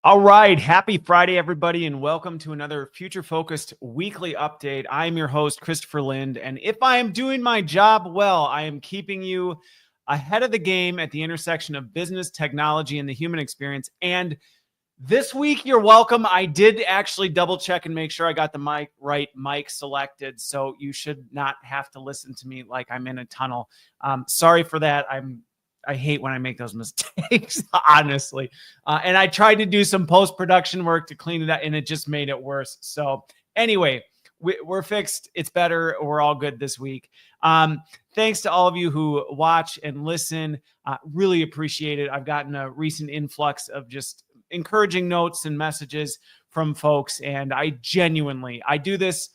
All right. Happy Friday, everybody, and welcome to another future-focused weekly update. I am your host, Christopher Lind, and if I am doing my job well, I am keeping you ahead of the game at the intersection of business, technology, and the human experience. And this week, you're welcome. I did actually double check and make sure I got the right mic selected, so you should not have to listen to me like I'm in a tunnel. Sorry for that. I hate when I make those mistakes, honestly. And I tried to do some post-production work to clean it up, and it just made it worse. So anyway, we're fixed. It's better. We're all good this week. Thanks to all of you who watch and listen. Really appreciate it. I've gotten a recent influx of just encouraging notes and messages from folks, and I do this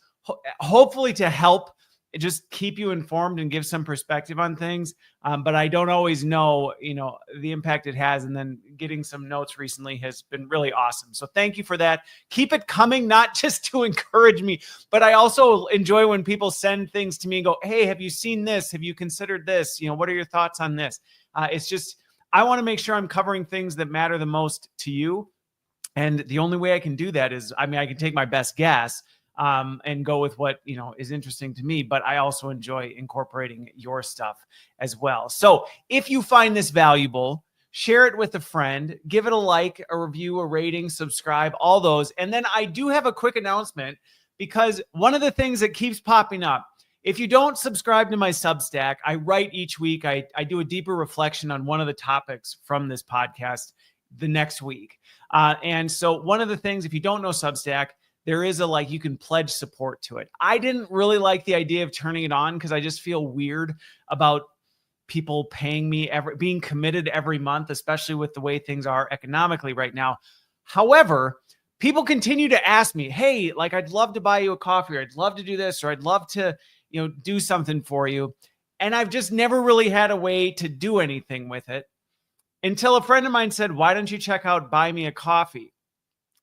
hopefully to help just keep you informed and give some perspective on things. But I don't always know, the impact it has. And then getting some notes recently has been really awesome. So thank you for that. Keep it coming, not just to encourage me, but I also enjoy when people send things to me and go, hey, have you seen this? Have you considered this? What are your thoughts on this? It's just, I want to make sure I'm covering things that matter the most to you. And the only way I can do that is, I can take my best guess, and go with what, is interesting to me, but I also enjoy incorporating your stuff as well. So if you find this valuable, share it with a friend, give it a like, a review, a rating, subscribe, all those. And then I do have a quick announcement, because one of the things that keeps popping up, if you don't subscribe to my Substack, I write each week. I do a deeper reflection on one of the topics from this podcast the next week. And so one of the things, if you don't know Substack, there is you can pledge support to it. I didn't really like the idea of turning it on because I just feel weird about people paying me being committed every month, especially with the way things are economically right now. However, people continue to ask me, hey, I'd love to buy you a coffee, or I'd love to do this, or I'd love to, do something for you. And I've just never really had a way to do anything with it until a friend of mine said, why don't you check out Buy Me a Coffee?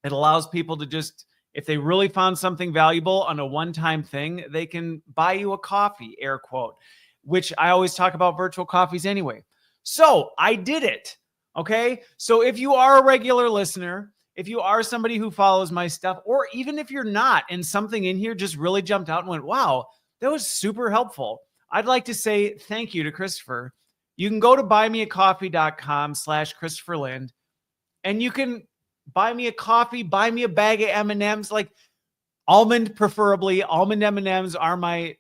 It allows people to just, if they really found something valuable on a one-time thing, they can buy you a coffee, air quote, which I always talk about virtual coffees anyway. So I did it. Okay. So if you are a regular listener, if you are somebody who follows my stuff, or even if you're not, and something in here just really jumped out and went, wow, that was super helpful, I'd like to say thank you to Christopher. You can go to buymeacoffee.com/Christopher Lind, and you can buy me a coffee, buy me a bag of M&Ms, almond, preferably. Almond M&Ms are my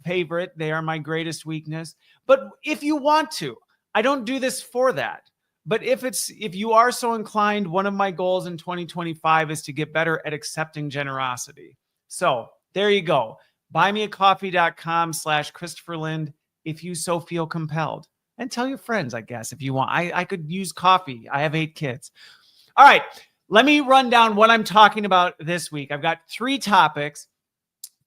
favorite. They are my greatest weakness. But if you want to, I don't do this for that. But if you are so inclined, one of my goals in 2025 is to get better at accepting generosity. So there you go. Buymeacoffee.com/Christopher Lind if you so feel compelled. And tell your friends, I guess, if you want. I could use coffee. I have 8 kids. All right. Let me run down what I'm talking about this week. I've got 3 topics.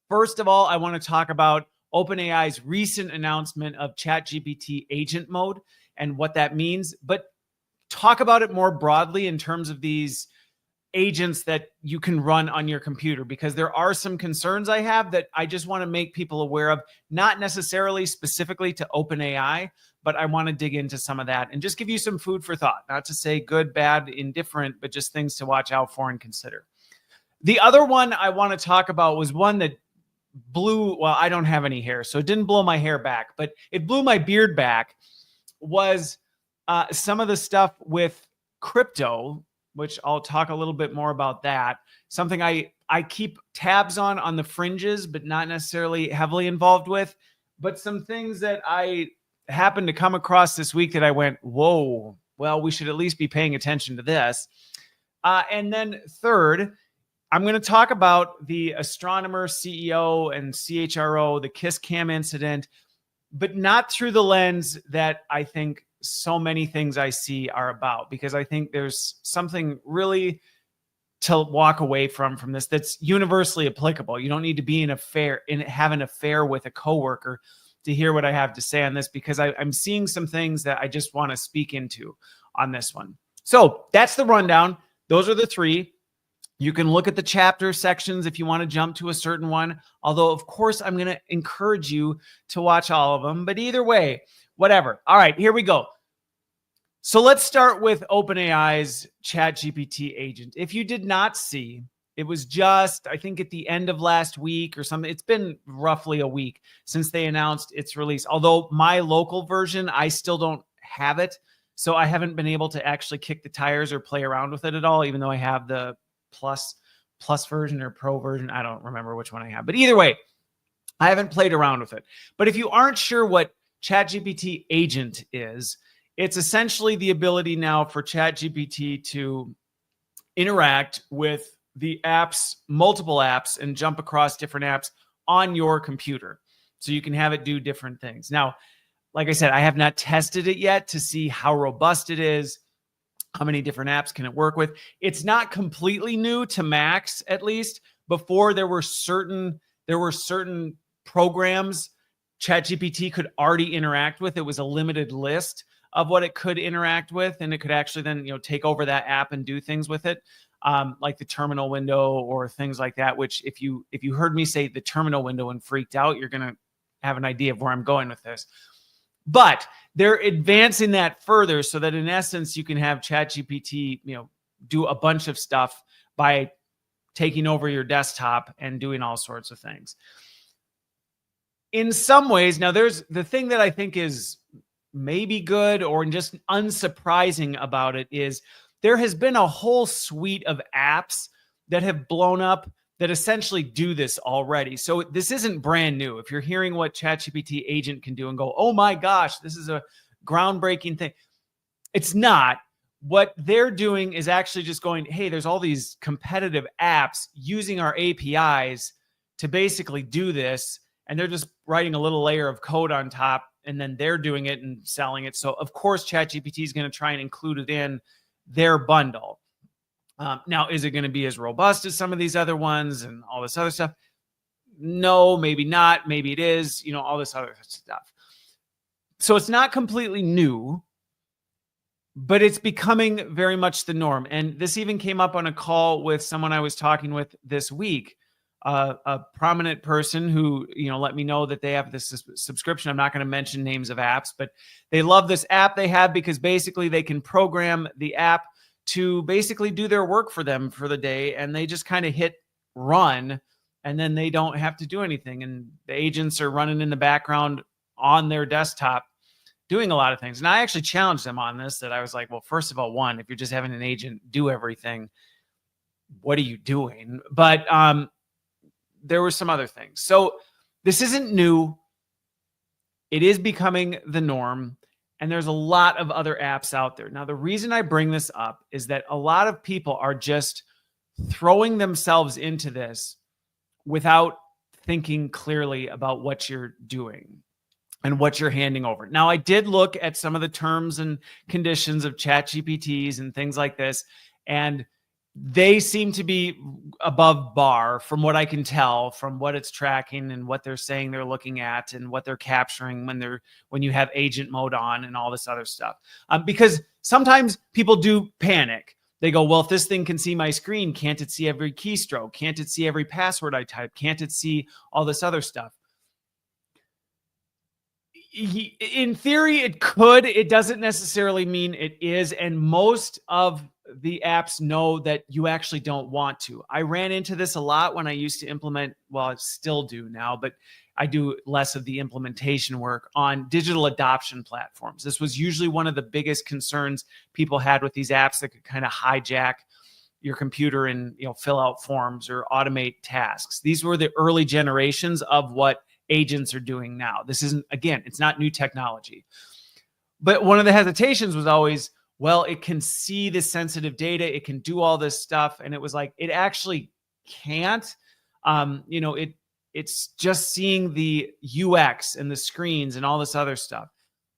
First of all, I want to talk about OpenAI's recent announcement of ChatGPT agent mode and what that means, but talk about it more broadly in terms of these agents that you can run on your computer, because there are some concerns I have that I just want to make people aware of, not necessarily specifically to OpenAI, but I want to dig into some of that and just give you some food for thought, not to say good, bad, indifferent, but just things to watch out for and consider. The other one I want to talk about was one that I don't have any hair, so it didn't blow my hair back, but it blew my beard back, was some of the stuff with crypto, which I'll talk a little bit more about that. Something I keep tabs on the fringes, but not necessarily heavily involved with, but some things that I happened to come across this week that I went, whoa, well, we should at least be paying attention to this. And then third, I'm going to talk about the Astronomer CEO and CHRO, the Kiss Cam incident, but not through the lens that I think so many things I see are about, because I think there's something really to walk away from this that's universally applicable. You don't need to be have an affair with a coworker to hear what I have to say on this, because I'm seeing some things that I just want to speak into on this one. So that's the rundown. Those are the 3. You can look at the chapter sections if you want to jump to a certain one, although of course I'm going to encourage you to watch all of them, but either way, whatever. All right, here we go. So let's start with OpenAI's ChatGPT agent. If you did not see, it was just, I think, at the end of last week or something. It's been roughly a week since they announced its release. Although my local version, I still don't have it. So I haven't been able to actually kick the tires or play around with it at all, even though I have the plus version or pro version. I don't remember which one I have. But either way, I haven't played around with it. But if you aren't sure what ChatGPT agent is, it's essentially the ability now for ChatGPT to interact with the apps, multiple apps, and jump across different apps on your computer. So you can have it do different things. Now, like I said, I have not tested it yet to see how robust it is, how many different apps can it work with. It's not completely new to Macs, at least. Before there were certain programs ChatGPT could already interact with. It was a limited list of what it could interact with, and it could actually then take over that app and do things with it, like the terminal window or things like that. Which if you heard me say the terminal window and freaked out, you're gonna have an idea of where I'm going with this. But they're advancing that further so that in essence you can have ChatGPT do a bunch of stuff by taking over your desktop and doing all sorts of things. In some ways, now there's the thing that I think is maybe good or just unsurprising about it is there has been a whole suite of apps that have blown up that essentially do this already. So this isn't brand new. If you're hearing what ChatGPT agent can do and go, oh my gosh, this is a groundbreaking thing. It's not. What they're doing is actually just going, hey, there's all these competitive apps using our APIs to basically do this. And they're just writing a little layer of code on top, and then they're doing it and selling it. So of course, ChatGPT is going to try and include it in their bundle. Now, is it going to be as robust as some of these other ones and all this other stuff? No, maybe not. Maybe it is, all this other stuff. So it's not completely new, but it's becoming very much the norm. And this even came up on a call with someone I was talking with this week, a prominent person who, let me know that they have this subscription. I'm not going to mention names of apps, but they love this app they have because basically they can program the app to basically do their work for them for the day. And they just kind of hit run and then they don't have to do anything. And the agents are running in the background on their desktop doing a lot of things. And I actually challenged them on this, that I was like, well, first of all, one, if you're just having an agent do everything, what are you doing? But there were some other things. So this isn't new. It is becoming the norm. And there's a lot of other apps out there. Now, the reason I bring this up is that a lot of people are just throwing themselves into this without thinking clearly about what you're doing and what you're handing over. Now, I did look at some of the terms and conditions of ChatGPTs and things like this, and they seem to be above bar from what I can tell from what it's tracking and what they're saying they're looking at and what they're capturing when you have agent mode on and all this other stuff. Because sometimes people do panic. They go, well, if this thing can see my screen, can't it see every keystroke? Can't it see every password I type? Can't it see all this other stuff? In theory, it could. It doesn't necessarily mean it is. And most of the apps know that you actually don't want to. I ran into this a lot when I used to implement, well, I still do now, but I do less of the implementation work on digital adoption platforms. This was usually one of the biggest concerns people had with these apps that could kind of hijack your computer and fill out forms or automate tasks. These were the early generations of what agents are doing now. This isn't, again, it's not new technology. But one of the hesitations was always, well, it can see the sensitive data, it can do all this stuff. And it was like, it actually can't. It's just seeing the UX and the screens and all this other stuff.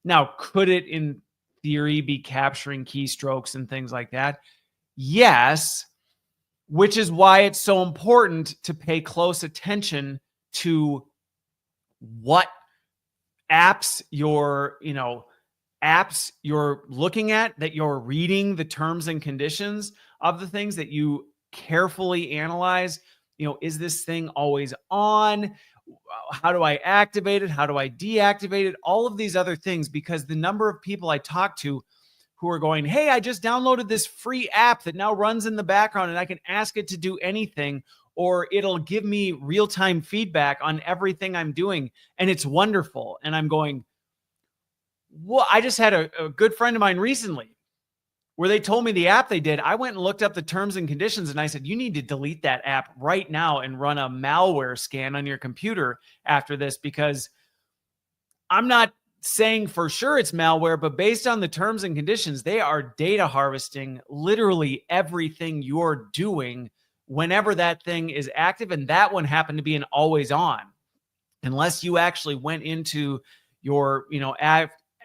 Now, could it in theory be capturing keystrokes and things like that? Yes, which is why it's so important to pay close attention to what apps you're looking at, that you're reading the terms and conditions of the things, that you carefully analyze. Is this thing always on? How do I activate it? How do I deactivate it? All of these other things, because the number of people I talk to who are going, hey, I just downloaded this free app that now runs in the background and I can ask it to do anything, or it'll give me real-time feedback on everything I'm doing. And it's wonderful. And I'm going, well, I just had a good friend of mine recently where they told me the app they did. I went and looked up the terms and conditions and I said, you need to delete that app right now and run a malware scan on your computer after this, because I'm not saying for sure it's malware, but based on the terms and conditions, they are data harvesting literally everything you're doing whenever that thing is active. And that one happened to be an always on, unless you actually went into your,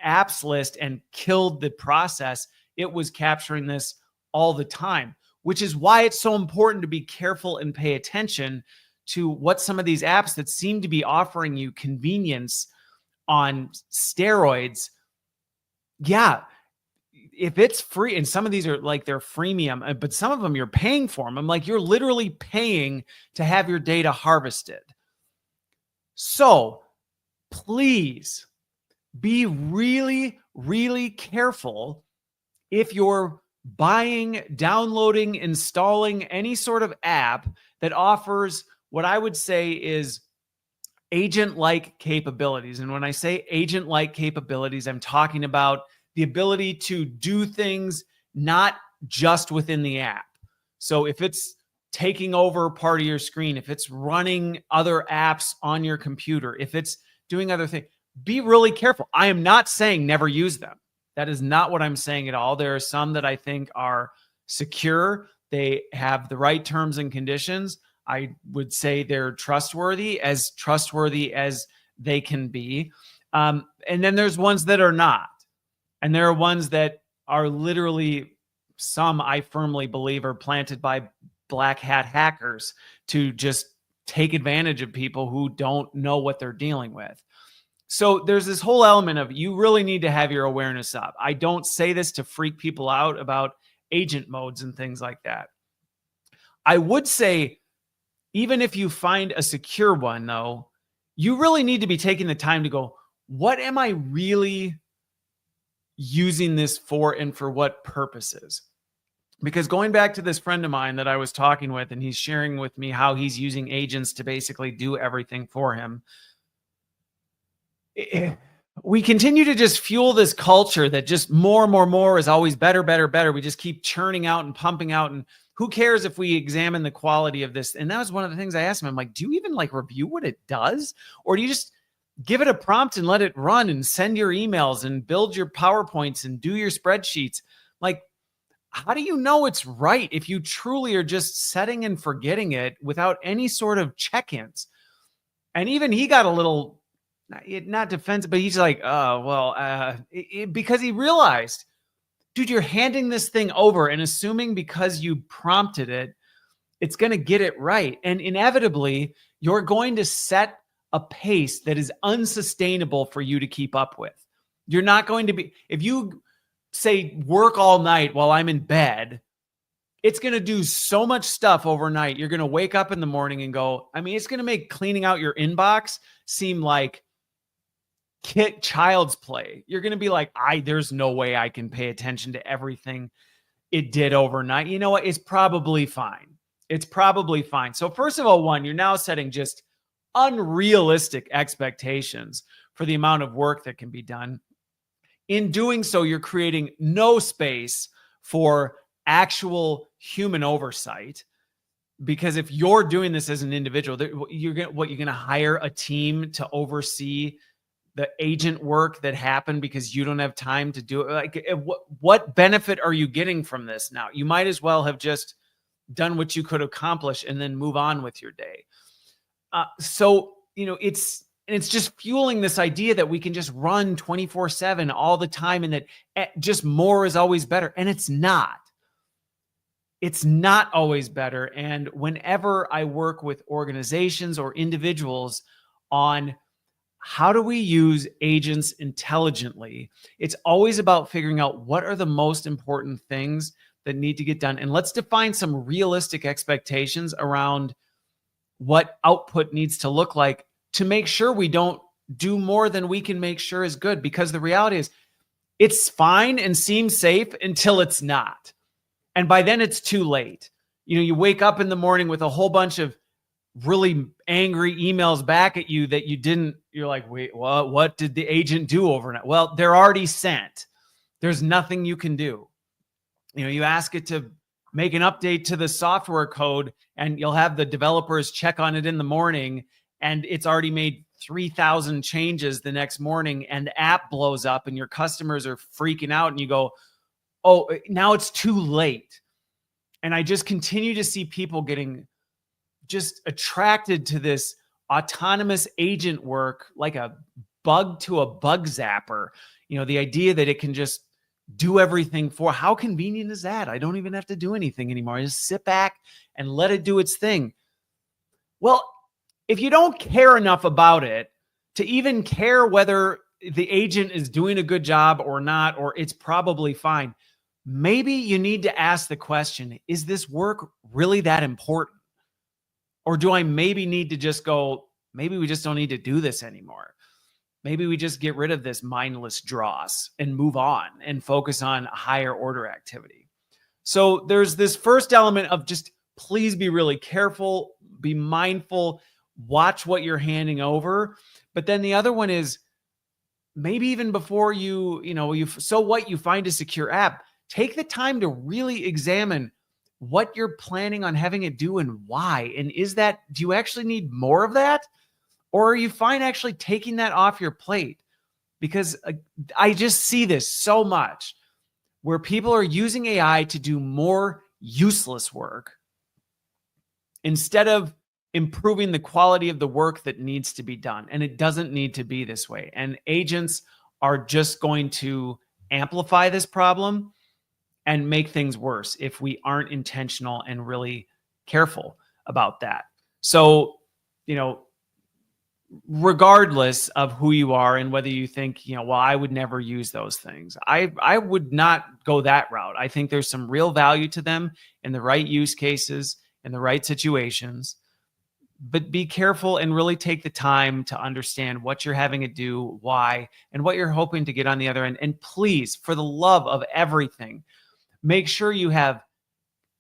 apps list and killed the process. It was capturing this all the time, which is why it's so important to be careful and pay attention to what some of these apps that seem to be offering you convenience on steroids. Yeah, if it's free, and some of these are like they're freemium, but some of them you're paying for them. I'm like, you're literally paying to have your data harvested. So please be really, really careful if you're buying, downloading, installing any sort of app that offers what I would say is agent-like capabilities. And when I say agent-like capabilities, I'm talking about the ability to do things not just within the app. So if it's taking over part of your screen, if it's running other apps on your computer, if it's doing other things, be really careful. I am not saying never use them. That is not what I'm saying at all. There are some that I think are secure. They have the right terms and conditions. I would say they're trustworthy as they can be. And then there's ones that are not. And there are ones that are literally, some I firmly believe are planted by black hat hackers to just take advantage of people who don't know what they're dealing with. So there's this whole element of you really need to have your awareness up. I don't say this to freak people out about agent modes and things like that. I would say, even if you find a secure one, though, you really need to be taking the time to go, what am I really using this for and for what purposes? Because going back to this friend of mine that I was talking with, and he's sharing with me how he's using agents to basically do everything for him. We continue to just fuel this culture that just more is always better. We just keep churning out and pumping out, and who cares if we examine the quality of this? And that was one of the things I asked him. I'm like, do you even review what it does? Or do you just give it a prompt and let it run and send your emails and build your PowerPoints and do your spreadsheets? Like, how do you know it's right if you truly are just setting and forgetting it without any sort of check-ins? And even he got a little, not defensive, but he's like, oh, well, because he realized, dude, you're handing this thing over and assuming because you prompted it, it's going to get it right. And inevitably, you're going to set a pace that is unsustainable for you to keep up with. You're not going to be, if you say work all night while I'm in bed, it's going to do so much stuff overnight. You're going to wake up in the morning and go, it's going to make cleaning out your inbox seem like child's play. You're going to be like, there's no way I can pay attention to everything it did overnight. You know what? It's probably fine. It's probably fine. So first of all, one, you're now setting just unrealistic expectations for the amount of work that can be done. In doing so, you're creating no space for actual human oversight, because if you're doing this as an individual, you're going to hire a team to oversee the agent work that happened because you don't have time to do it. Like, what benefit are you getting from this now? You might as well have just done what you could accomplish and then move on with your day. So it's just fueling this idea that we can just run 24/7 all the time, and that just more is always better. And it's not. It's not always better. And whenever I work with organizations or individuals on how do we use agents intelligently, it's always about figuring out what are the most important things that need to get done. And let's define some realistic expectations around what output needs to look like to make sure we don't do more than we can make sure is good. Because the reality is, it's fine and seems safe until it's not. And by then it's too late. You wake up in the morning with a whole bunch of really angry emails back at you that you're like, wait, what did the agent do overnight? Well, they're already sent. There's nothing you can do. You ask it to make an update to the software code and you'll have the developers check on it in the morning and it's already made 3,000 changes the next morning and the app blows up and your customers are freaking out and you go, oh, now it's too late. And I just continue to see people getting just attracted to this autonomous agent work like a bug to a bug zapper. The idea that it can just do everything how convenient is that? I don't even have to do anything anymore. I just sit back and let it do its thing. Well, if you don't care enough about it to even care whether the agent is doing a good job or not, or it's probably fine, maybe you need to ask the question, is this work really that important? Or do I maybe need to just go, maybe we just don't need to do this anymore. Maybe we just get rid of this mindless dross and move on and focus on higher order activity. So there's this first element of just please be really careful, be mindful, watch what you're handing over. But then the other one is maybe even before you find a secure app, take the time to really examine what you're planning on having it do and why. And do you actually need more of that? Or are you fine actually taking that off your plate? Because I just see this so much where people are using AI to do more useless work instead of improving the quality of the work that needs to be done. And it doesn't need to be this way. And agents are just going to amplify this problem and make things worse if we aren't intentional and really careful about that. So, regardless of who you are and whether you think, well, I would never use those things. I would not go that route. I think there's some real value to them in the right use cases, in the right situations. But be careful and really take the time to understand what you're having it do, why, and what you're hoping to get on the other end. And please, for the love of everything, make sure you have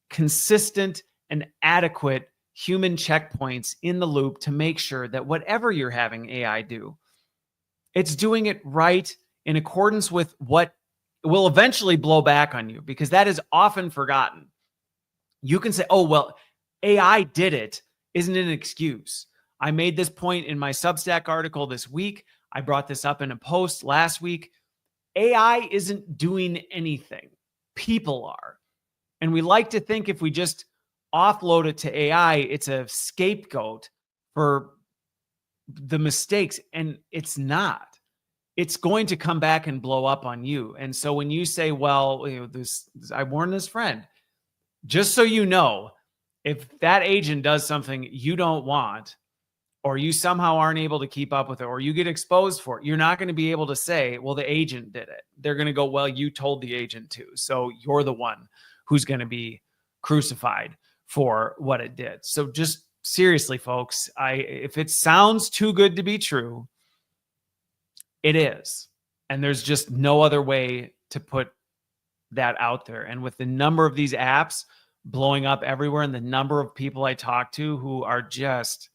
consistent and adequate human checkpoints in the loop to make sure that whatever you're having AI do, it's doing it right in accordance with what will eventually blow back on you, because that is often forgotten. You can say, oh, well, AI did it. Isn't it an excuse? I made this point in my Substack article this week. I brought this up in a post last week. AI isn't doing anything. People are. And we like to think if we just offload it to AI, it's a scapegoat for the mistakes. And it's not. It's going to come back and blow up on you. And so when you say, well, I warned this friend, just so you know, if that agent does something you don't want, or you somehow aren't able to keep up with it, or you get exposed for it, you're not going to be able to say, well, the agent did it. They're going to go, well, you told the agent to, so you're the one who's going to be crucified for what it did. So just seriously, folks, if it sounds too good to be true, it is. And there's just no other way to put that out there. And with the number of these apps blowing up everywhere and the number of people I talk to who are just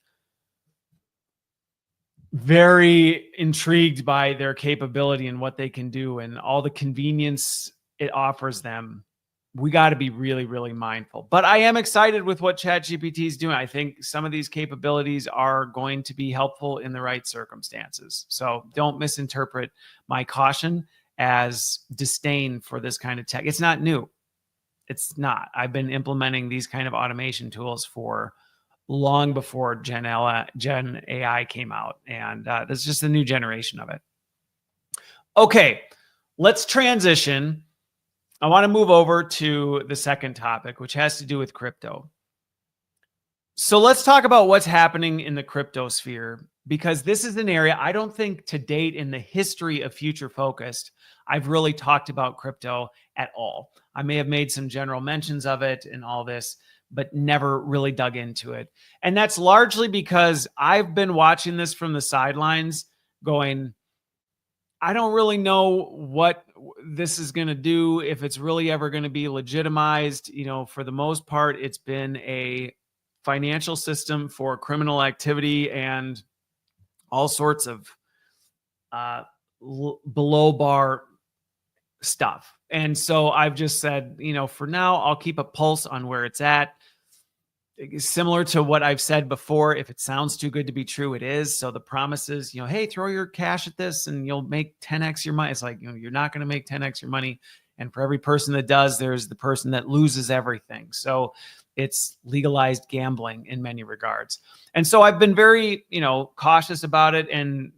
very intrigued by their capability and what they can do and all the convenience it offers them, we got to be really, really mindful. But I am excited with what ChatGPT is doing. I think some of these capabilities are going to be helpful in the right circumstances. So don't misinterpret my caution as disdain for this kind of tech. It's not new. It's not. I've been implementing these kind of automation tools for long before Gen AI came out. And this is just a new generation of it. Okay, let's transition. I want to move over to the second topic, which has to do with crypto. So let's talk about what's happening in the crypto sphere, because this is an area I don't think to date in the history of Future Focused, I've really talked about crypto at all. I may have made some general mentions of it and all this, but never really dug into it. And that's largely because I've been watching this from the sidelines going, I don't really know what this is going to do, if it's really ever going to be legitimized. For the most part, it's been a financial system for criminal activity and all sorts of below bar stuff. And so I've just said, for now, I'll keep a pulse on where it's at. Similar to what I've said before, if it sounds too good to be true, it is. So the promise is, hey, throw your cash at this and you'll make 10x your money. It's like, you're not going to make 10x your money. And for every person that does, there's the person that loses everything. So it's legalized gambling in many regards. And so I've been very, cautious about it. And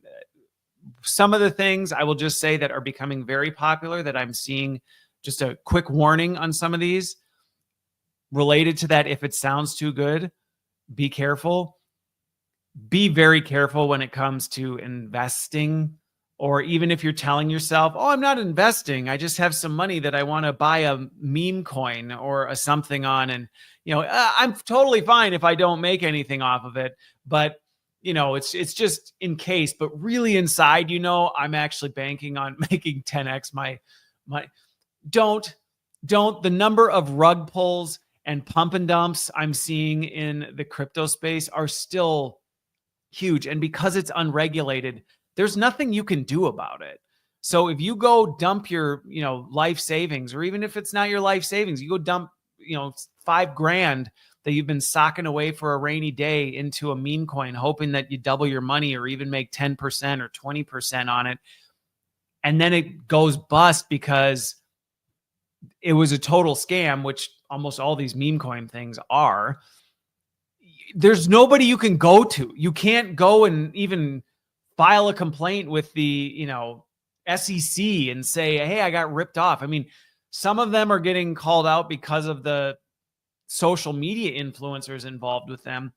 some of the things I will just say that are becoming very popular that I'm seeing, just a quick warning on some of these related to that. If it sounds too good, be careful. Be very careful when it comes to investing, or even if you're telling yourself, oh, I'm not investing, I just have some money that I want to buy a meme coin or a something on. And, I'm totally fine if I don't make anything off of it, but it's just in case. But really inside, I'm actually banking on making 10x my don't. The number of rug pulls and pump and dumps I'm seeing in the crypto space are still huge. And because it's unregulated, there's nothing you can do about it. So if you go dump your, life savings, or even if it's not your life savings, you go dump, $5,000 that you've been socking away for a rainy day into a meme coin, hoping that you double your money or even make 10% or 20% on it. And then it goes bust because it was a total scam, which almost all these meme coin things are. There's nobody you can go to. You can't go and even file a complaint with the, SEC and say, hey, I got ripped off. I mean, some of them are getting called out because of the social media influencers involved with them.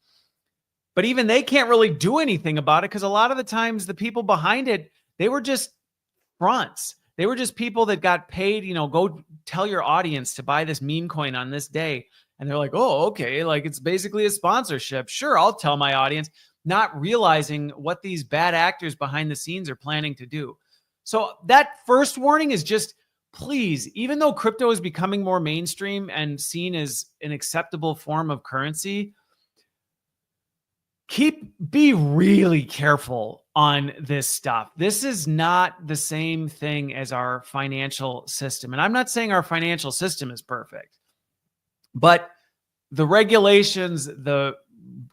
But even they can't really do anything about it, because a lot of the times the people behind it, they were just fronts. They were just people that got paid, go tell your audience to buy this meme coin on this day. And they're like, oh, okay. Like, it's basically a sponsorship. Sure, I'll tell my audience, not realizing what these bad actors behind the scenes are planning to do. So that first warning is just, please, even though crypto is becoming more mainstream and seen as an acceptable form of currency, be really careful on this stuff. This is not the same thing as our financial system. And I'm not saying our financial system is perfect, but the regulations, the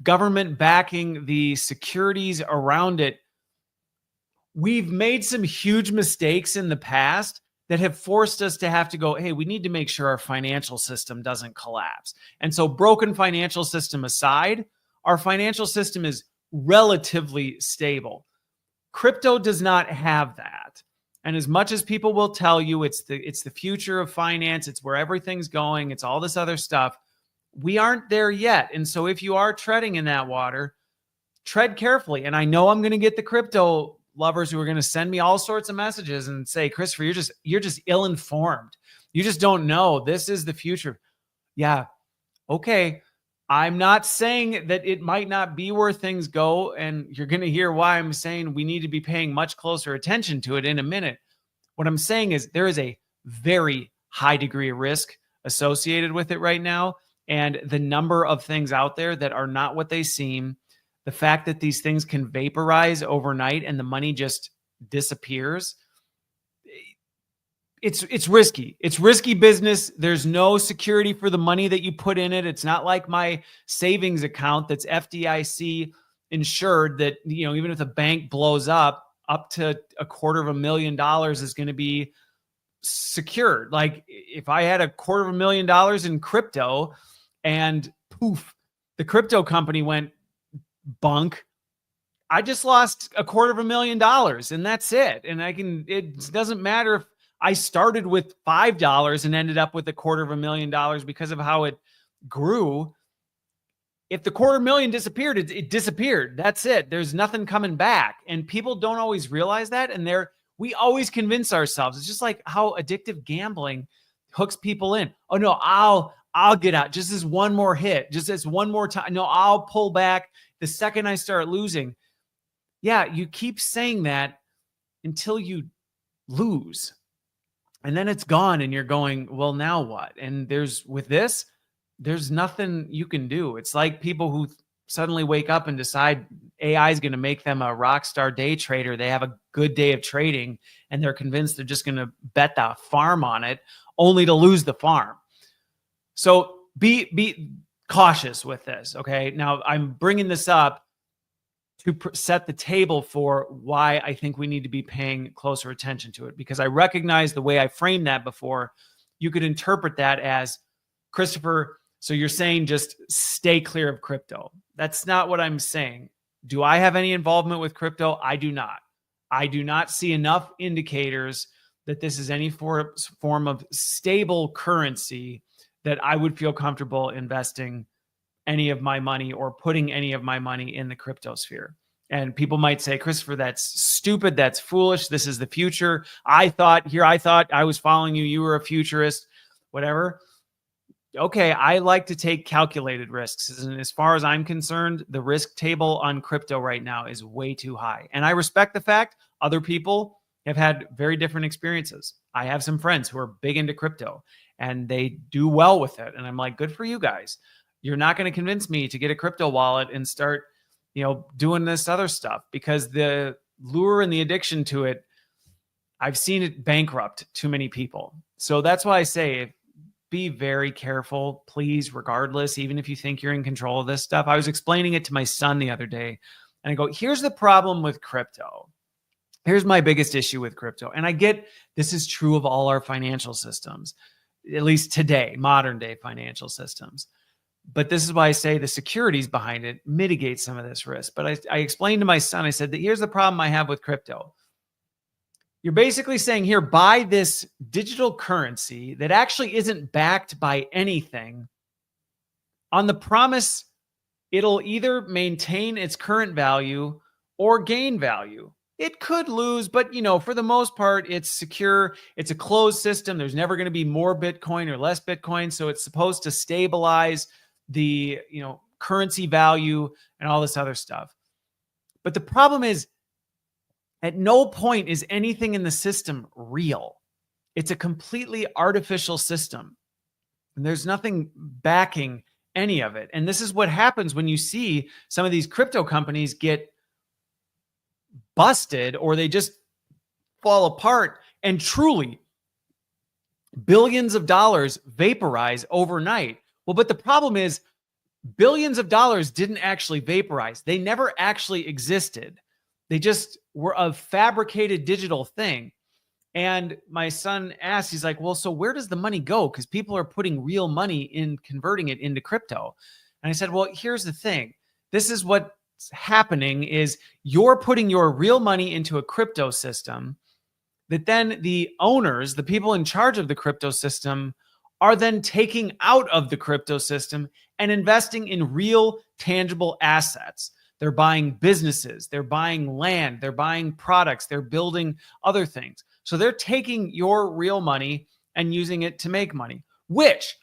government backing, the securities around it, we've made some huge mistakes in the past that have forced us to have to go, hey, we need to make sure our financial system doesn't collapse. And so, broken financial system aside, our financial system is relatively stable. Crypto does not have that. And as much as people will tell you it's the future of finance, it's where everything's going, it's all this other stuff, we aren't there yet. And so if you are treading in that water, tread carefully. And I know I'm going to get the crypto lovers who are going to send me all sorts of messages and say, Christopher, you're just ill-informed. You just don't know. This is the future. Yeah. Okay. I'm not saying that it might not be where things go, and you're going to hear why I'm saying we need to be paying much closer attention to it in a minute. What I'm saying is there is a very high degree of risk associated with it right now, and the number of things out there that are not what they seem, the fact that these things can vaporize overnight and the money just disappears, it's risky. It's risky business. There's no security for the money that you put in it. It's not like my savings account that's FDIC insured that, even if the bank blows up to $250,000 is going to be secured. Like, if I had $250,000 in crypto and poof, the crypto company went bunk, I just lost $250,000 and that's it. And it doesn't matter if I started with $5 and ended up with $250,000 because of how it grew. If the $250,000 disappeared, it disappeared. That's it. There's nothing coming back. And people don't always realize that. And we always convince ourselves. It's just like how addictive gambling hooks people in. Oh no, I'll get out. Just as one more hit, just as one more time. No, I'll pull back the second I start losing. Yeah, you keep saying that until you lose. And then it's gone and you're going, well, now what? And there's nothing you can do. It's like people who suddenly wake up and decide AI is going to make them a rock star day trader. They have a good day of trading and they're convinced they're just going to bet the farm on it only to lose the farm. So be cautious with this. Okay. Now I'm bringing this up to set the table for why I think we need to be paying closer attention to it, because I recognize the way I framed that before. You could interpret that as, Christopher, so you're saying just stay clear of crypto. That's not what I'm saying. Do I have any involvement with crypto? I do not. I do not see enough indicators that this is any form of stable currency that I would feel comfortable investing any of my money or putting any of my money in the crypto sphere. And people might say, Christopher, that's stupid. That's foolish. This is the future. I thought I was following you. You were a futurist, whatever. Okay, I like to take calculated risks. And as far as I'm concerned, the risk table on crypto right now is way too high. And I respect the fact other people have had very different experiences. I have some friends who are big into crypto and they do well with it. And I'm like, good for you guys. You're not going to convince me to get a crypto wallet and start, doing this other stuff, because the lure and the addiction to it, I've seen it bankrupt too many people. So that's why I say, be very careful, please, regardless, even if you think you're in control of this stuff. I was explaining it to my son the other day, and I go, here's the problem with crypto. Here's my biggest issue with crypto. And I get this is true of all our financial systems, at least today, modern day financial systems. But this is why I say the securities behind it mitigate some of this risk. But I explained to my son, I said that here's the problem I have with crypto. You're basically saying here, buy this digital currency that actually isn't backed by anything on the promise it'll either maintain its current value or gain value. It could lose, but for the most part, it's secure. It's a closed system. There's never going to be more Bitcoin or less Bitcoin. So it's supposed to stabilize the, currency value and all this other stuff. But the problem is, at no point is anything in the system real. It's a completely artificial system. And there's nothing backing any of it. And this is what happens when you see some of these crypto companies get busted or they just fall apart, and truly billions of dollars vaporize overnight. Well, but the problem is billions of dollars didn't actually vaporize. They never actually existed. They just were a fabricated digital thing. And my son asked, he's like, well, so where does the money go? Because people are putting real money in, converting it into crypto. And I said, well, here's the thing. This is what's happening is you're putting your real money into a crypto system that then the owners, the people in charge of the crypto system, are then taking out of the crypto system and investing in real tangible assets. They're buying businesses, they're buying land, they're buying products, they're building other things. So they're taking your real money and using it to make money, which,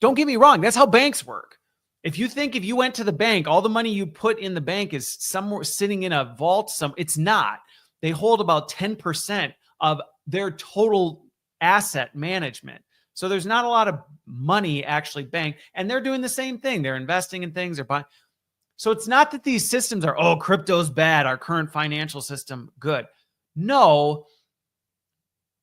don't get me wrong, that's how banks work. If you think if you went to the bank, all the money you put in the bank is somewhere sitting in a vault, it's not. They hold about 10% of their total asset management. So there's not a lot of money actually banked, and they're doing the same thing. They're investing in things, they're buying. So it's not that these systems are, oh, crypto's bad, our current financial system good. No,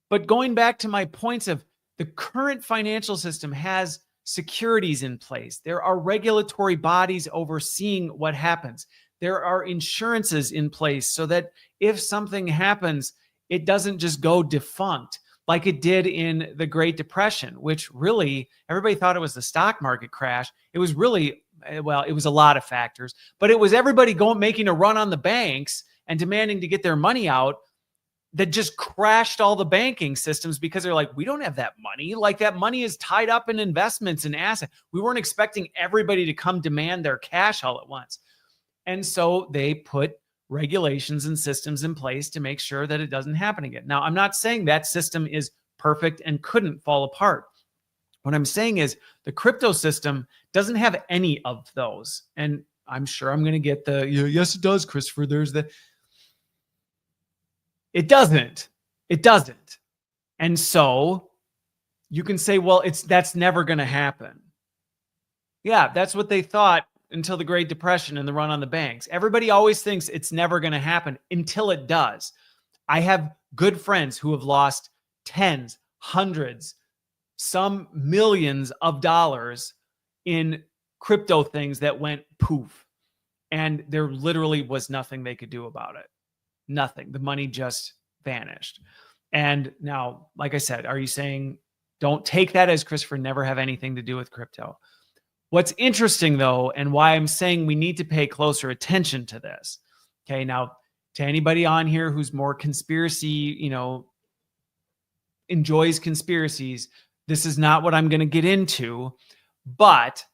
but going back to my points of the current financial system has securities in place. There are regulatory bodies overseeing what happens. There are insurances in place so that if something happens, it doesn't just go defunct like it did in the Great Depression, which really everybody thought it was the stock market crash. It was really, well, it was a lot of factors, but it was everybody making a run on the banks and demanding to get their money out that just crashed all the banking systems because they're like, we don't have that money. Like that money is tied up in investments and assets. We weren't expecting everybody to come demand their cash all at once. And so they put regulations and systems in place to make sure that it doesn't happen again. Now, I'm not saying that system is perfect and couldn't fall apart. What I'm saying is the crypto system doesn't have any of those. And I'm sure I'm going to get the, yes, it does, Christopher. It doesn't. It doesn't. And so you can say, well, that's never going to happen. Yeah, that's what they thought until the Great Depression and the run on the banks. Everybody always thinks it's never going to happen until it does. I have good friends who have lost tens, hundreds, some millions of dollars in crypto things that went poof. And there literally was nothing they could do about it. Nothing. The money just vanished. And now, like I said, are you saying don't take that as Christopher never have anything to do with crypto? What's interesting, though, and why I'm saying we need to pay closer attention to this. Okay, now, to anybody on here who's more conspiracy, enjoys conspiracies, this is not what I'm going to get into. But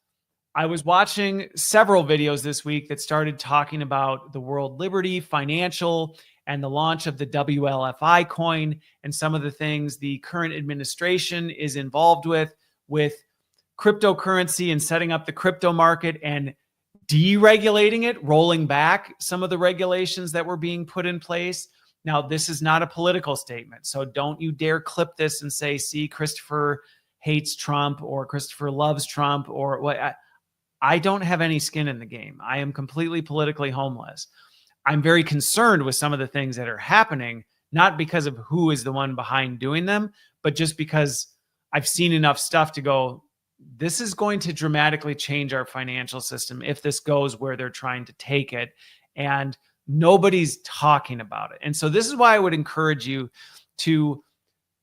I was watching several videos this week that started talking about the World Liberty Financial and the launch of the WLFI coin and some of the things the current administration is involved with cryptocurrency and setting up the crypto market and deregulating it, rolling back some of the regulations that were being put in place. Now, this is not a political statement, so don't you dare clip this and say, see, Christopher hates Trump or Christopher loves Trump or what. I don't have any skin in the game. I am completely politically homeless. I'm very concerned with some of the things that are happening, not because of who is the one behind doing them, but just because I've seen enough stuff to go, this is going to dramatically change our financial system if this goes where they're trying to take it. And nobody's talking about it. And so this is why I would encourage you to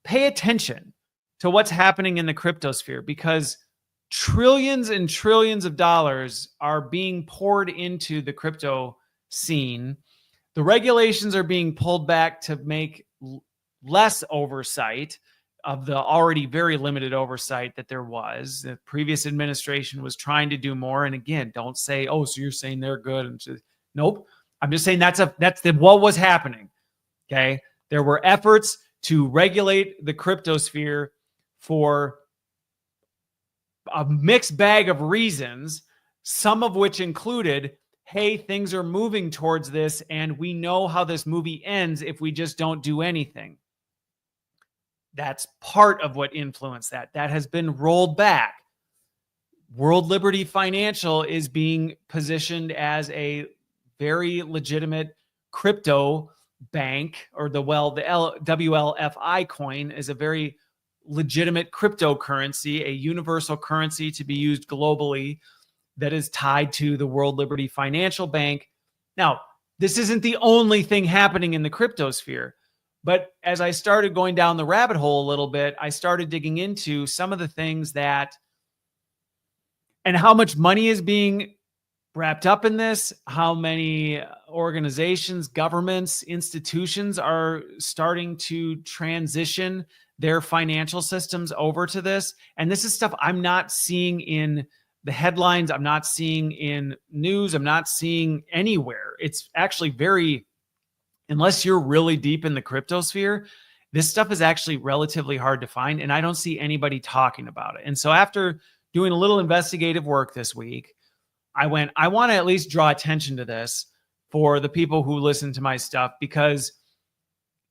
pay attention to what's happening in the crypto sphere, because trillions and trillions of dollars are being poured into the crypto scene. The regulations are being pulled back to make less oversight of the already very limited oversight that there was. The previous administration was trying to do more. And again, don't say, oh, so you're saying they're good. And just, nope. I'm just saying that's what was happening. Okay. There were efforts to regulate the crypto sphere for a mixed bag of reasons, some of which included, hey, things are moving towards this, and we know how this movie ends if we just don't do anything. That's part of what influenced that. That has been rolled back. World Liberty Financial is being positioned as a very legitimate crypto bank, or the WLFI coin is a very legitimate cryptocurrency, a universal currency to be used globally that is tied to the World Liberty Financial Bank. Now, this isn't the only thing happening in the crypto sphere, but as I started going down the rabbit hole a little bit, I started digging into some of the things that, and how much money is being wrapped up in this, how many organizations, governments, institutions are starting to transition their financial systems over to this. And this is stuff I'm not seeing in the headlines. I'm not seeing in news. I'm not seeing anywhere. It's actually unless you're really deep in the crypto sphere, this stuff is actually relatively hard to find. And I don't see anybody talking about it. And so after doing a little investigative work this week, I want to at least draw attention to this for the people who listen to my stuff, because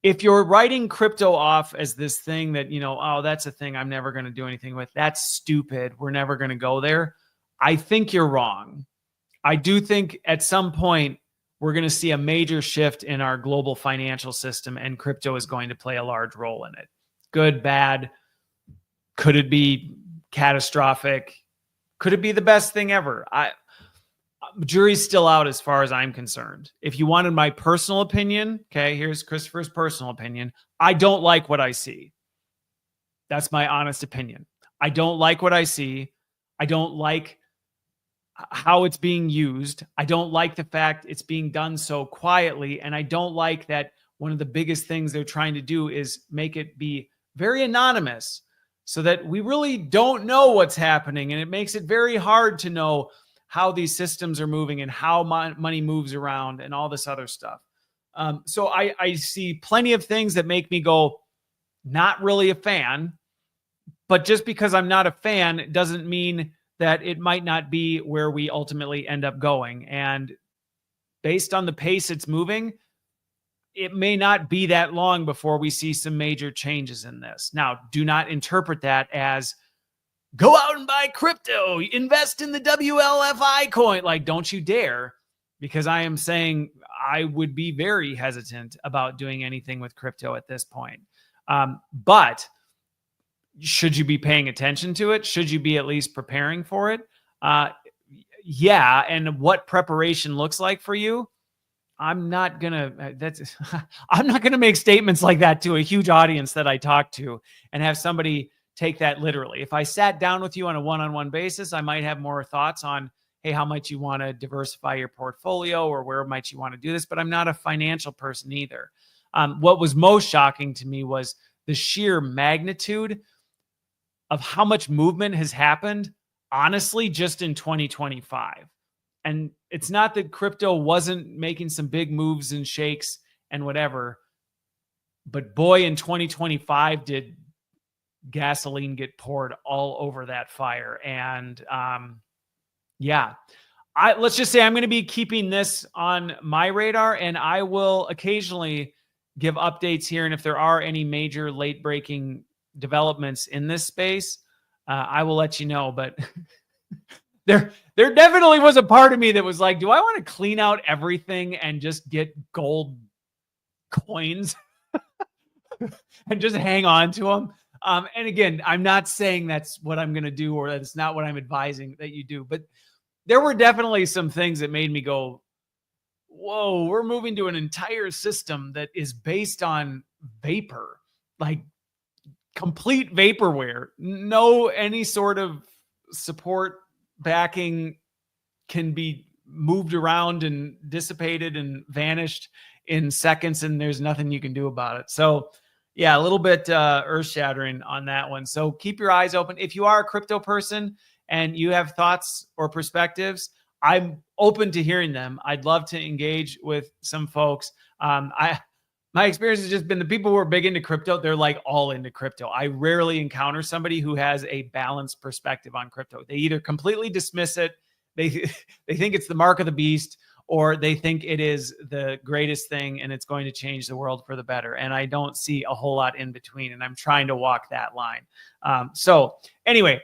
if you're writing crypto off as this thing that, oh, that's a thing I'm never going to do anything with, that's stupid, we're never going to go there, I think you're wrong. I do think at some point we're going to see a major shift in our global financial system, and crypto is going to play a large role in it. Good, bad. Could it be catastrophic? Could it be the best thing ever? Jury's still out as far as I'm concerned. If you wanted my personal opinion, okay, here's Christopher's personal opinion. I don't like what I see. That's my honest opinion. I don't like what I see. I don't like how it's being used. I don't like the fact it's being done so quietly. And I don't like that one of the biggest things they're trying to do is make it be very anonymous so that we really don't know what's happening. And it makes it very hard to know how these systems are moving and how money moves around and all this other stuff. So I see plenty of things that make me go, not really a fan. But just because I'm not a fan doesn't mean that it might not be where we ultimately end up going. And based on the pace it's moving, it may not be that long before we see some major changes in this. Now, do not interpret that as go out and buy crypto, invest in the WLFI coin. Like, don't you dare, because I am saying I would be very hesitant about doing anything with crypto at this point. But should you be paying attention to it? Should you be at least preparing for it? Yeah. And what preparation looks like for you, I'm not gonna make statements like that to a huge audience that I talk to and have somebody take that literally. If I sat down with you on a one-on-one basis, I might have more thoughts on, hey, how might you want to diversify your portfolio, or where might you want to do this? But I'm not a financial person either. What was most shocking to me was the sheer magnitude of how much movement has happened, honestly, just in 2025. And it's not that crypto wasn't making some big moves and shakes and whatever, but boy, in 2025 did gasoline get poured all over that fire. And yeah, let's just say I'm going to be keeping this on my radar, and I will occasionally give updates here. And if there are any major late breaking developments in this space, I will let you know. But there definitely was a part of me that was like, do I want to clean out everything and just get gold coins and just hang on to them? And again, I'm not saying that's what I'm going to do, or that's not what I'm advising that you do. But there were definitely some things that made me go, whoa, we're moving to an entire system that is based on vapor, like complete vaporware. No, any sort of support backing can be moved around and dissipated and vanished in seconds, and there's nothing you can do about it. So yeah, a little bit earth-shattering on that one. So keep your eyes open. If you are a crypto person and you have thoughts or perspectives, I'm open to hearing them. I'd love to engage with some folks. My experience has just been the people who are big into crypto, they're like all into crypto. I rarely encounter somebody who has a balanced perspective on crypto. They either completely dismiss it, they think it's the mark of the beast, or they think it is the greatest thing and it's going to change the world for the better. And I don't see a whole lot in between, and I'm trying to walk that line. So anyway,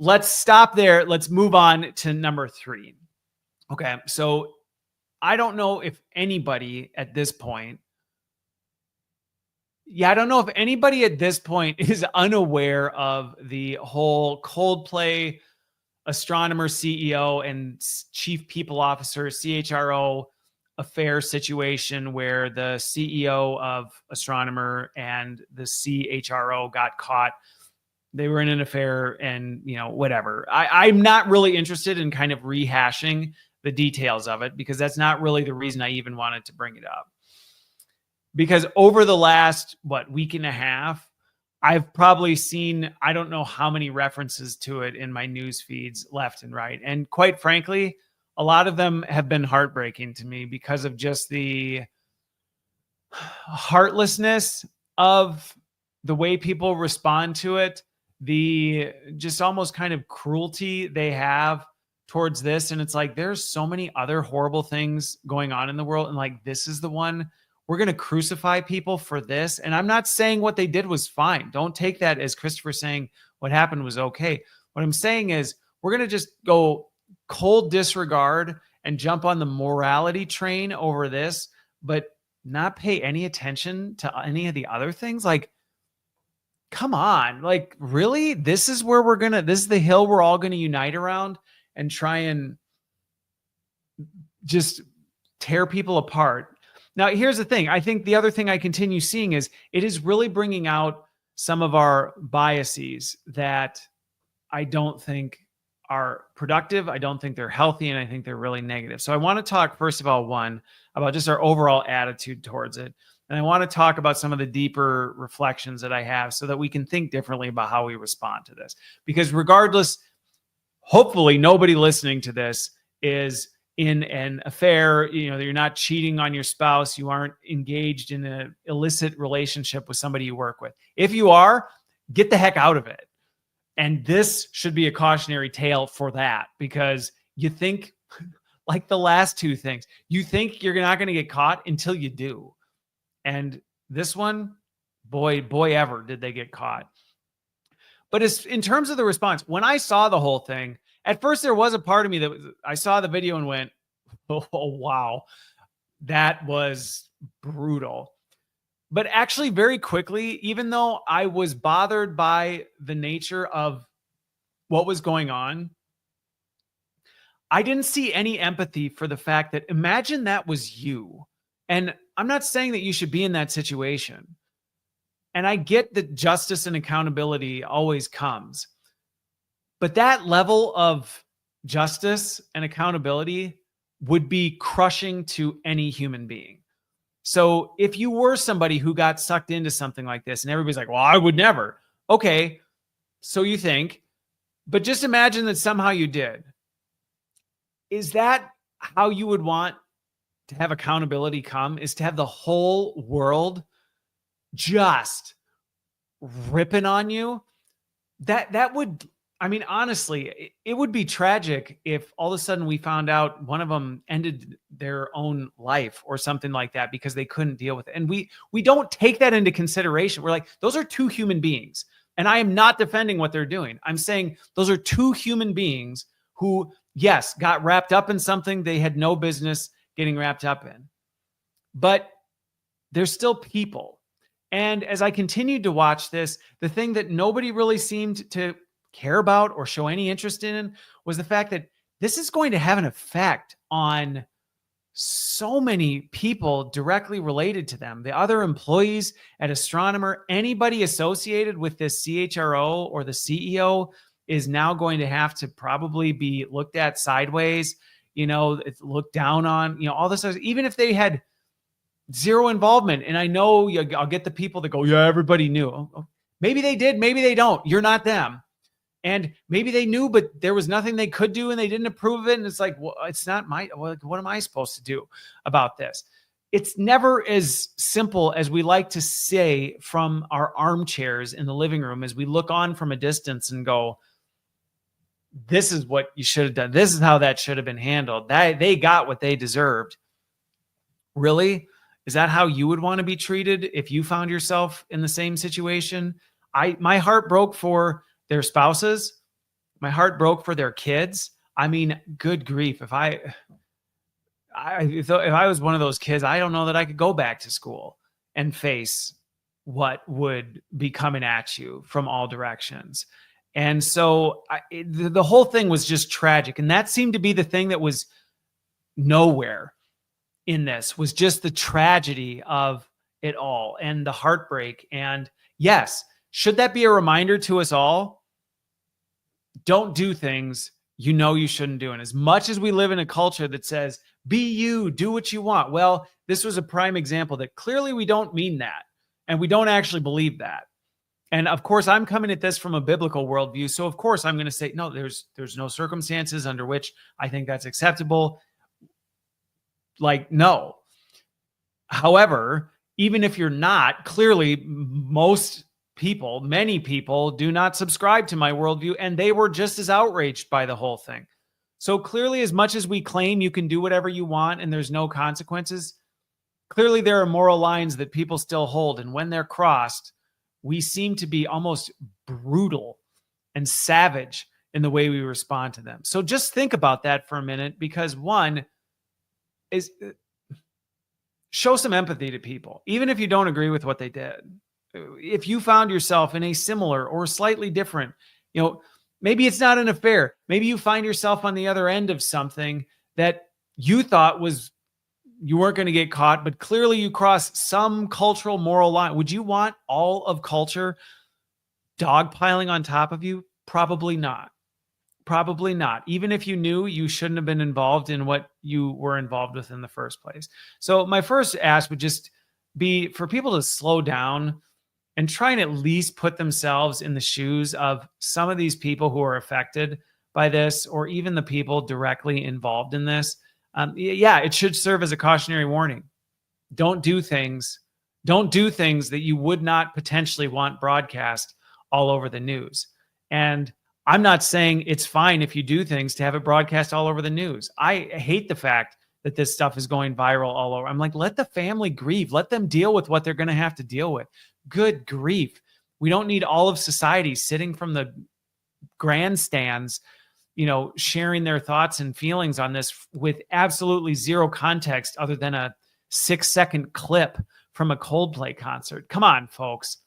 let's stop there. Let's move on to number 3. Okay, so I don't know if anybody at this point, is unaware of the whole Coldplay Astronomer CEO and Chief People Officer, CHRO, affair situation where the CEO of Astronomer and the CHRO got caught. They were in an affair, and whatever. I'm not really interested in kind of rehashing the details of it, because that's not really the reason I even wanted to bring it up. Because over the last, week and a half, I've probably seen, I don't know how many references to it in my news feeds left and right. And quite frankly, a lot of them have been heartbreaking to me because of just the heartlessness of the way people respond to it, the just almost kind of cruelty they have towards this. And it's like, there's so many other horrible things going on in the world, and like, this is the one. We're going to crucify people for this. And I'm not saying what they did was fine. Don't take that as Christopher saying what happened was okay. What I'm saying is we're going to just go cold disregard and jump on the morality train over this, but not pay any attention to any of the other things. Like, come on, like, really? This is where this is the hill we're all going to unite around and try and just tear people apart. Now, here's the thing. I think the other thing I continue seeing is it is really bringing out some of our biases that I don't think are productive. I don't think they're healthy, and I think they're really negative. So I want to talk, first of all, about just our overall attitude towards it. And I want to talk about some of the deeper reflections that I have so that we can think differently about how we respond to this. Because regardless, hopefully nobody listening to this is in an affair, you're not cheating on your spouse, you aren't engaged in an illicit relationship with somebody you work with. If you are, get the heck out of it. And this should be a cautionary tale for that, because you think, like the last two things, you think you're not going to get caught until you do. And this one, boy ever did they get caught. But in terms of the response, when I saw the whole thing, at first there was a part of me I saw the video and went, oh, wow, that was brutal. But actually very quickly, even though I was bothered by the nature of what was going on, I didn't see any empathy for the fact that imagine that was you. And I'm not saying that you should be in that situation. And I get that justice and accountability always comes. But that level of justice and accountability would be crushing to any human being. So if you were somebody who got sucked into something like this and everybody's like, well, I would never. Okay, so you think, but just imagine that somehow you did. Is that how you would want to have accountability come? Is to have the whole world just ripping on you? That would, I mean, honestly, it would be tragic if all of a sudden we found out one of them ended their own life or something like that because they couldn't deal with it. And we don't take that into consideration. We're like, those are two human beings. And I am not defending what they're doing. I'm saying those are two human beings who, yes, got wrapped up in something they had no business getting wrapped up in. But they're still people. And as I continued to watch this, the thing that nobody really seemed to care about or show any interest in was the fact that this is going to have an effect on so many people directly related to them. The other employees at Astronomer, anybody associated with this CHRO or the CEO is now going to have to probably be looked at sideways, looked down on, all this, even if they had zero involvement. And I know I'll get the people that go, yeah, everybody knew. Maybe they did, maybe they don't. You're not them. And maybe they knew, but there was nothing they could do and they didn't approve of it. And it's like, well, it's not what am I supposed to do about this? It's never as simple as we like to say from our armchairs in the living room as we look on from a distance and go, this is what you should have done. This is how that should have been handled. They got what they deserved. Really? Is that how you would want to be treated if you found yourself in the same situation? My heart broke for their spouses. My heart broke for their kids. I mean, good grief. If I was one of those kids, I don't know that I could go back to school and face what would be coming at you from all directions. And so the whole thing was just tragic. And that seemed to be the thing that was nowhere in this, was just the tragedy of it all and the heartbreak. And yes, should that be a reminder to us all? Don't do things you shouldn't do. And as much as we live in a culture that says, be you, do what you want. Well, this was a prime example that clearly we don't mean that. And we don't actually believe that. And of course, I'm coming at this from a biblical worldview. So of course, I'm going to say, no, there's no circumstances under which I think that's acceptable. Like, no. However, even if you're not, clearly many people do not subscribe to my worldview, and they were just as outraged by the whole thing. So clearly, as much as we claim you can do whatever you want and there's no consequences, clearly there are moral lines that people still hold. And when they're crossed, we seem to be almost brutal and savage in the way we respond to them. So just think about that for a minute, because one is show some empathy to people, even if you don't agree with what they did. If you found yourself in a similar or slightly different, maybe it's not an affair. Maybe you find yourself on the other end of something that you thought you weren't going to get caught, but clearly you cross some cultural moral line. Would you want all of culture dogpiling on top of you? Probably not. Probably not. Even if you knew you shouldn't have been involved in what you were involved with in the first place. So my first ask would just be for people to slow down and try and at least put themselves in the shoes of some of these people who are affected by this, or even the people directly involved in this. It should serve as a cautionary warning. Don't do things that you would not potentially want broadcast all over the news. And I'm not saying it's fine if you do things to have it broadcast all over the news. I hate the fact that this stuff is going viral all over. I'm like, let the family grieve. Let them deal with what they're going to have to deal with. Good grief. We don't need all of society sitting from the grandstands, sharing their thoughts and feelings on this with absolutely zero context other than a 6-second clip from a Coldplay concert. Come on, folks.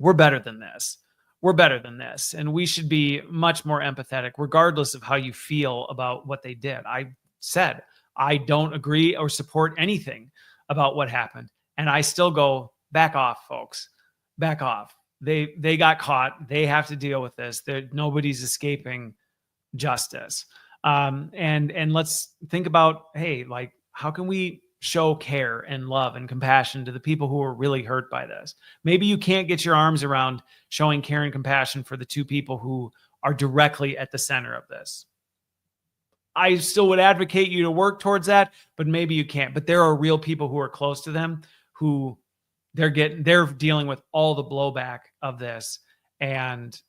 We're better than this. We're better than this. And we should be much more empathetic, regardless of how you feel about what they did. I said, I don't agree or support anything about what happened. And I still go, back off, folks. Back off. They got caught. They have to deal with this. Nobody's escaping justice. And let's think about, hey, like, how can we show care and love and compassion to the people who are really hurt by this? Maybe you can't get your arms around showing care and compassion for the two people who are directly at the center of this. I still would advocate you to work towards that, but maybe you can't. But there are real people who are close to them who they're dealing with all the blowback of this. And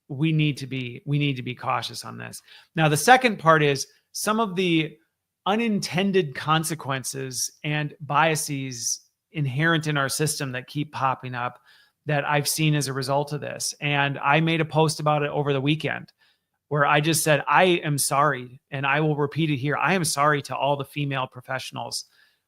we need to be cautious on this. Now, the second part is some of the unintended consequences and biases inherent in our system that keep popping up that I've seen as a result of this. And I made a post about it over the weekend where I just said, I am sorry, and I will repeat it here. I am sorry to all the female professionals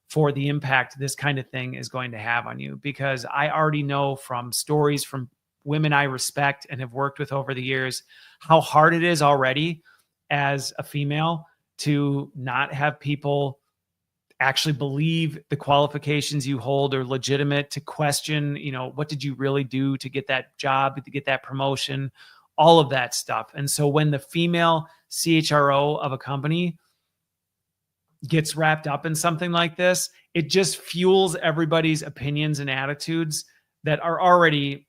for the impact this kind of thing is going to have on you, because I already know from stories from women I respect and have worked with over the years how hard it is already as a female to not have people actually believe the qualifications you hold are legitimate, to question, what did you really do to get that job, to get that promotion, all of that stuff. And so when the female CHRO of a company gets wrapped up in something like this, it just fuels everybody's opinions and attitudes that are already,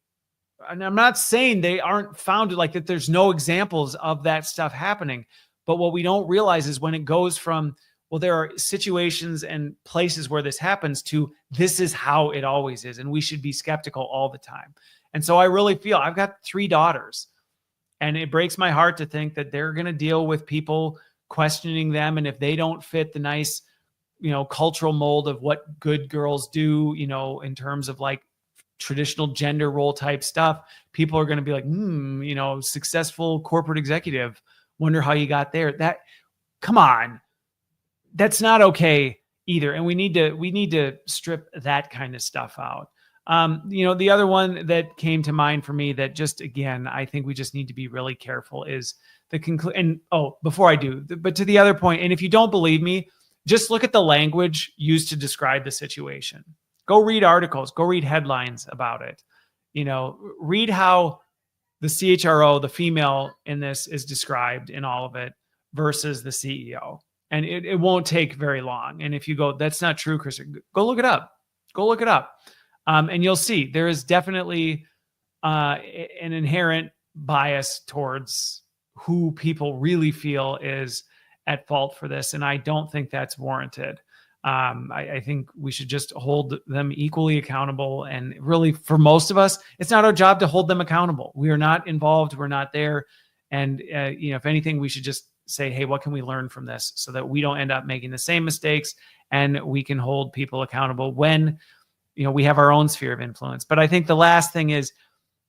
and I'm not saying they aren't founded, like that there's no examples of that stuff happening. But what we don't realize is when it goes from, well, there are situations and places where this happens to this is how it always is. And we should be skeptical all the time. And so I really feel I've got 3 daughters, and it breaks my heart to think that they're going to deal with people questioning them. And if they don't fit the nice, cultural mold of what good girls do, in terms of like traditional gender role type stuff, people are going to be like, successful corporate executive. Wonder how you got there. Come on, that's not okay either. And we need to strip that kind of stuff out. The other one that came to mind for me that just, again, I think we just need to be really careful is the conclusion. And before I do, but to the other point, and if you don't believe me, just look at the language used to describe the situation. Go read articles, go read headlines about it. Read how the CHRO, the female in this, is described in all of it versus the CEO. And it won't take very long. And if you go, that's not true, Chris, go look it up. Go look it up. And you'll see there is definitely an inherent bias towards who people really feel is at fault for this. And I don't think that's warranted. I think we should just hold them equally accountable. And really, for most of us, it's not our job to hold them accountable. We are not involved. We're not there. And, if anything, we should just say, hey, what can we learn from this so that we don't end up making the same mistakes, and we can hold people accountable when, we have our own sphere of influence. But I think the last thing is,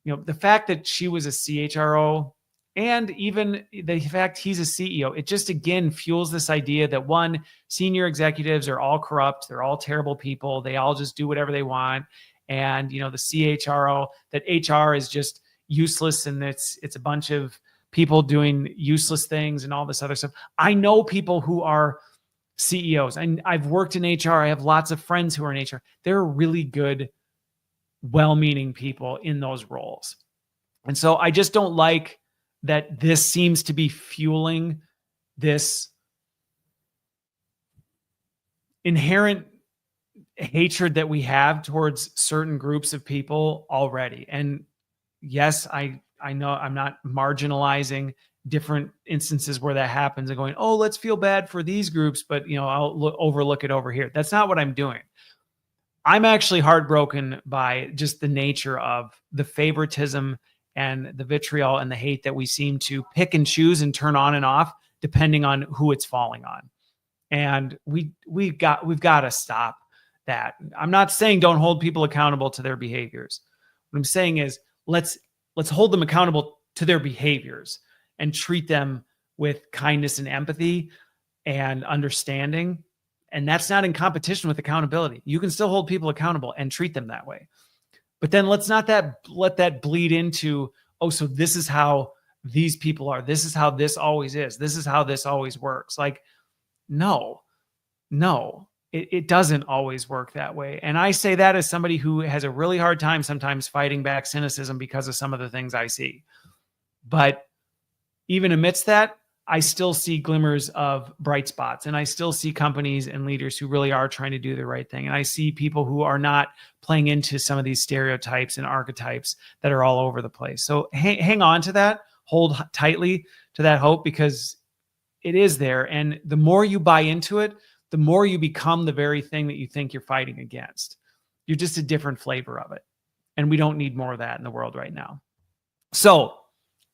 the fact that she was a CHRO, and even the fact he's a CEO, it just, again, fuels this idea that, one, senior executives are all corrupt. They're all terrible people. They all just do whatever they want. And, the CHRO, that HR is just useless. And it's a bunch of people doing useless things and all this other stuff. I know people who are CEOs, and I've worked in HR. I have lots of friends who are in HR. They're really good, well-meaning people in those roles. And so I just don't like that this seems to be fueling this inherent hatred that we have towards certain groups of people already. And yes, I know I'm not marginalizing different instances where that happens and going, oh, let's feel bad for these groups, but I'll overlook it over here. That's not what I'm doing. I'm actually heartbroken by just the nature of the favoritism and the vitriol and the hate that we seem to pick and choose and turn on and off depending on who it's falling on. And we've got to stop that. I'm not saying don't hold people accountable to their behaviors. What I'm saying is let's hold them accountable to their behaviors and treat them with kindness and empathy and understanding. And that's not in competition with accountability. You can still hold people accountable and treat them that way. But then let's not let that bleed into, oh, so this is how these people are. This is how this always is. This is how this always works. Like, no, it doesn't always work that way. And I say that as somebody who has a really hard time sometimes fighting back cynicism because of some of the things I see. But even amidst that, I still see glimmers of bright spots, and I still see companies and leaders who really are trying to do the right thing. And I see people who are not playing into some of these stereotypes and archetypes that are all over the place. So hang on to that, hold tightly to that hope, because it is there. And the more you buy into it, the more you become the very thing that you think you're fighting against. You're just a different flavor of it. And we don't need more of that in the world right now. So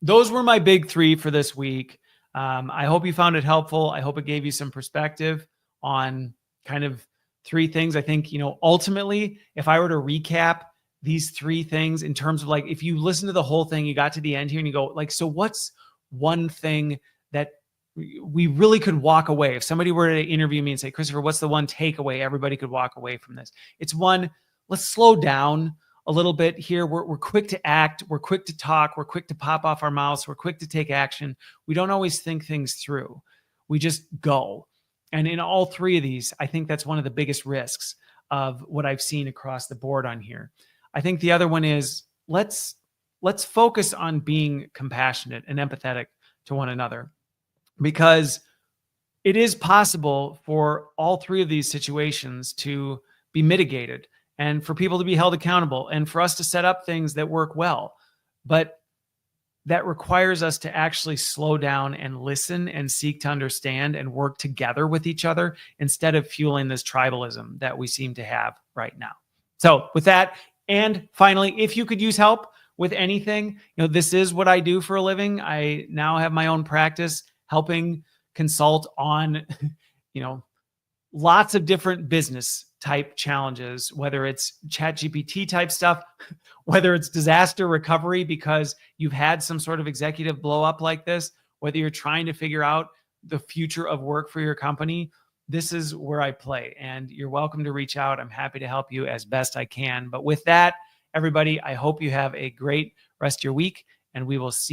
those were my big three for this week. I hope you found it helpful. I hope it gave you some perspective on kind of three things. I think, ultimately, if I were to recap these three things in terms of, like, if you listen to the whole thing, you got to the end here and you go, like, so what's one thing that we really could walk away? If somebody were to interview me and say, Christopher, what's the one takeaway everybody could walk away from this? It's one, let's slow down a little bit here. We're quick to act. We're quick to talk. We're quick to pop off our mouths. We're quick to take action. We don't always think things through. We just go. And in all three of these, I think that's one of the biggest risks of what I've seen across the board on here. I think the other one is let's focus on being compassionate and empathetic to one another, because it is possible for all three of these situations to be mitigated, and for people to be held accountable, and for us to set up things that work well. But that requires us to actually slow down and listen and seek to understand and work together with each other, instead of fueling this tribalism that we seem to have right now. So with that, and finally, if you could use help with anything, this is what I do for a living. I now have my own practice helping consult on, lots of different business type challenges, whether it's ChatGPT type stuff, whether it's disaster recovery because you've had some sort of executive blow up like this, whether you're trying to figure out the future of work for your company. This is where I play, and you're welcome to reach out. I'm happy to help you as best I can. But with that, everybody, I hope you have a great rest of your week, and we will see